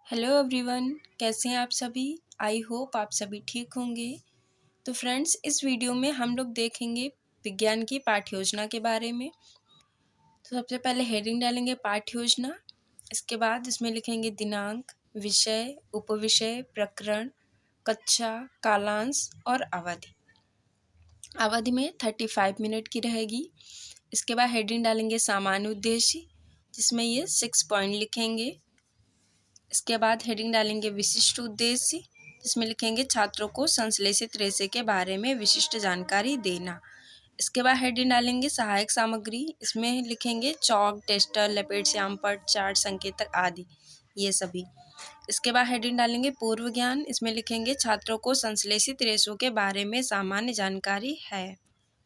Hello everyone, कैसे हैं आप सभी। आई होप आप सभी ठीक होंगे। तो फ्रेंड्स, इस वीडियो में हम लोग देखेंगे विज्ञान की पाठ्य योजना के बारे में। तो सबसे पहले हेडिंग डालेंगे पाठ्य योजना। इसके बाद इसमें लिखेंगे दिनांक, विषय, उपविषय, प्रकरण, कक्षा, कालांश और अवधि। अवधि में 35 मिनट की रहेगी। इसके बाद हेडिंग डालेंगे सामान्य उद्देश्य, जिसमें ये 6 पॉइंट लिखेंगे। इसके बाद हेडिंग डालेंगे विशिष्ट उद्देश्य, जिसमें लिखेंगे छात्रों को संश्लेषित रेशे के बारे में विशिष्ट जानकारी देना। इसके बाद हेडिंग डालेंगे सहायक सामग्री, इसमें लिखेंगे चौक, टेस्टर, लपेट, श्यामपट्ट, चार्ट, संकेतक आदि ये सभी। इसके बाद हेडिंग डालेंगे पूर्व ज्ञान, इसमें लिखेंगे छात्रों को संश्लेषित रेशों के बारे में सामान्य जानकारी है।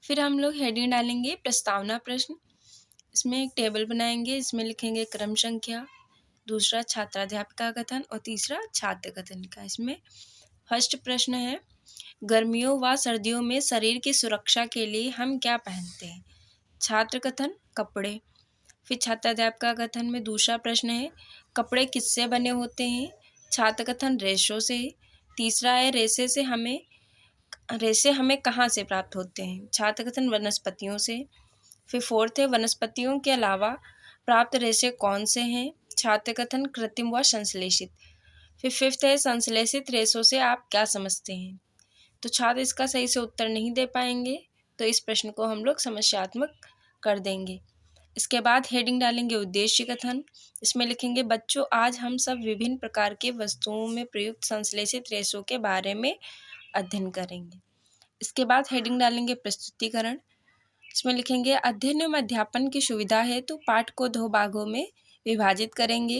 फिर हम लोग हेडिंग डालेंगे प्रस्तावना प्रश्न, इसमें एक टेबल बनाएंगे, इसमें लिखेंगे क्रम संख्या, दूसरा छात्राध्यापिका कथन और तीसरा छात्र कथन का। इसमें फर्स्ट प्रश्न है, गर्मियों व सर्दियों में शरीर की सुरक्षा के लिए हम क्या पहनते हैं। छात्र कथन, कपड़े। फिर छात्राध्यापिका कथन में दूसरा प्रश्न है, कपड़े किससे बने होते हैं। छात्र कथन, रेशों से। तीसरा है, रेशे हमें कहाँ से प्राप्त होते हैं। छात्र कथन, वनस्पतियों से। फिर फोर्थ है, वनस्पतियों के अलावा प्राप्त रेशे कौन से हैं। छात्र कथन, कृत्रिम व संश्लेषित। फिर फिफ्थ है, संश्लेषित रेशों से आप क्या समझते हैं। तो छात्र इसका सही से उत्तर नहीं दे पाएंगे, तो इस प्रश्न को हम लोग समस्यात्मक कर देंगे। इसके बाद हेडिंग डालेंगे उद्देश्य कथन, इसमें लिखेंगे बच्चों आज हम सब विभिन्न प्रकार के वस्तुओं में प्रयुक्त संश्लेषित रेशों के बारे में अध्ययन करेंगे। इसके बाद हेडिंग डालेंगे प्रस्तुतिकरण, इसमें लिखेंगे अध्ययन एवं अध्यापन की सुविधा है तो पाठ को 2 भागों में विभाजित करेंगे।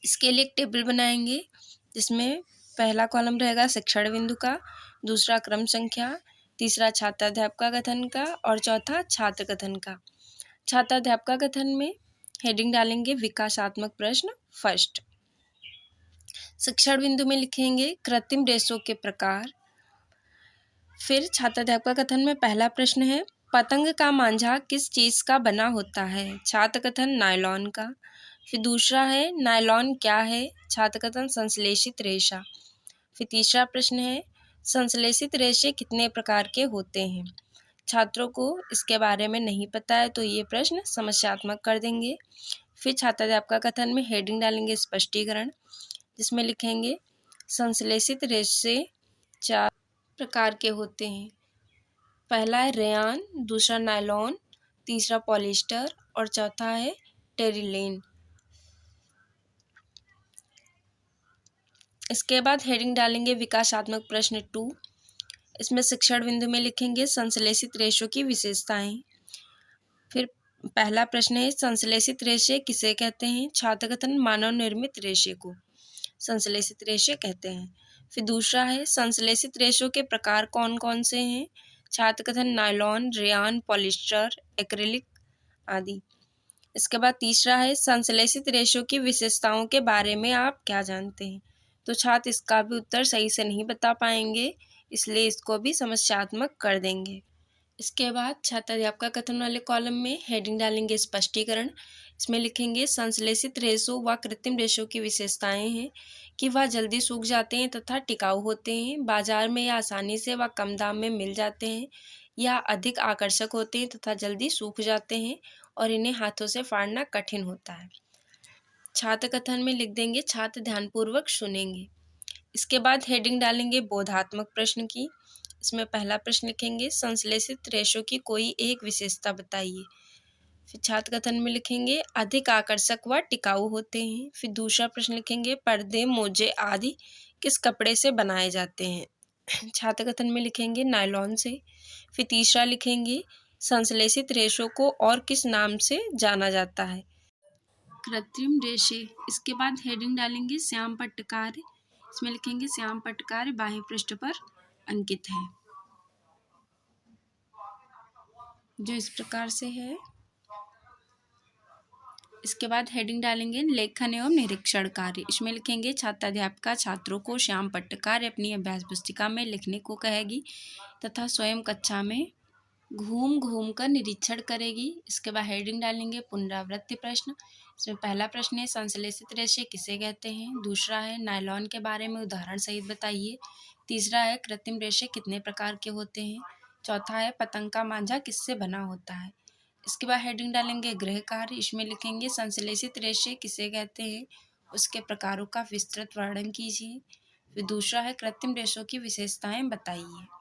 इसके लिए एक टेबल बनाएंगे, जिसमें पहला कॉलम रहेगा शिक्षण बिंदु का, दूसरा क्रम संख्या, तीसरा छात्राध्यापिका कथन का और चौथा छात्र कथन का। छात्राध्यापिका कथन में हेडिंग डालेंगे विकासात्मक प्रश्न फर्स्ट। शिक्षण बिंदु में लिखेंगे कृत्रिम रेशों के प्रकार। फिर छात्राध्यापिका कथन में पहला प्रश्न है, पतंग का मांझा किस चीज़ का बना होता है। छात्र कथन, नायलॉन का। फिर दूसरा है, नायलॉन क्या है। छात्र कथन, संश्लेषित रेशा। फिर तीसरा प्रश्न है, संश्लेषित रेशे कितने प्रकार के होते हैं। छात्रों को इसके बारे में नहीं पता है, तो ये प्रश्न समस्यात्मक कर देंगे। फिर छात्राध्यापिका कथन में हेडिंग डालेंगे स्पष्टीकरण, जिसमें लिखेंगे संश्लेषित रेशे 4 प्रकार के होते हैं। पहला है रेयान, दूसरा नायलॉन, तीसरा पॉलिएस्टर और चौथा है टेरिलीन। इसके बाद हेडिंग डालेंगे विकासात्मक प्रश्न 2, इसमें शिक्षण बिंदु में लिखेंगे संश्लेषित रेशों की विशेषताएं। फिर पहला प्रश्न है, संश्लेषित रेशे किसे कहते हैं। छात्र कथन, मानव निर्मित रेशे को संश्लेषित रेशे कहते हैं। फिर दूसरा है, संश्लेषित रेशों के प्रकार कौन कौन से हैं। छात्र कथन, नायलॉन, रेयान, पॉलिएस्टर, एक्रिलिक आदि। इसके बाद तीसरा है, संश्लेषित रेशों की विशेषताओं के बारे में आप क्या जानते हैं। तो छात्र इसका भी उत्तर सही से नहीं बता पाएंगे, इसलिए इसको भी समस्यात्मक कर देंगे। इसके बाद छात्राध्यापिका कथन वाले कॉलम में हेडिंग डालेंगे स्पष्टीकरण, इसमें लिखेंगे संश्लेषित रेशों व कृत्रिम रेशों की विशेषताएं हैं कि वह जल्दी सूख जाते हैं तथा टिकाऊ होते हैं, बाजार में या आसानी से व कम दाम में मिल जाते हैं, या अधिक आकर्षक होते हैं तथा जल्दी सूख जाते हैं और इन्हें हाथों से फाड़ना कठिन होता है। छात्र कथन में लिख देंगे छात्र ध्यानपूर्वक सुनेंगे। इसके बाद हेडिंग डालेंगे बोधात्मक प्रश्न की, इसमें पहला प्रश्न लिखेंगे संश्लेषित रेशों की कोई एक विशेषता बताइए। फिर छात्र कथन में लिखेंगे अधिक आकर्षक व टिकाऊ होते हैं। फिर दूसरा प्रश्न लिखेंगे पर्दे, मोजे आदि किस कपड़े से बनाए जाते हैं। छात्र कथन में लिखेंगे नायलॉन से। फिर तीसरा लिखेंगे संश्लेषित रेशों को और किस नाम से जाना जाता है। कृत्रिम रेशे। इसके बाद हेडिंग डालेंगे श्यामपट्ट कार्य, इसमें लिखेंगे श्यामपट्ट कार्य बाह्य पृष्ठ पर अंकित है, जो इस प्रकार से है। इसके बाद हेडिंग डालेंगे लेखन एवं निरीक्षण कार्य, इसमें लिखेंगे छात्राध्यापिका छात्रों को श्यामपट्ट कार्य अपनी अभ्यास पुस्तिका में लिखने को कहेगी तथा स्वयं कक्षा में घूम घूम कर निरीक्षण करेगी। इसके बाद हेडिंग डालेंगे पुनरावृत्ति प्रश्न। इसमें पहला प्रश्न है संश्लेषित रेशे किसे कहते हैं। दूसरा है नायलॉन के बारे में उदाहरण सहित बताइए। तीसरा है कृत्रिम रेशे कितने प्रकार के होते हैं। चौथा है पतंग का मांझा किससे बना होता है। इसके बाद हेडिंग डालेंगे गृह कार्य। इसमें लिखेंगे संश्लेषित रेशे किसे कहते हैं, उसके प्रकारों का विस्तृत वर्णन कीजिए। फिर दूसरा है कृत्रिम रेशों की विशेषताएं बताइए।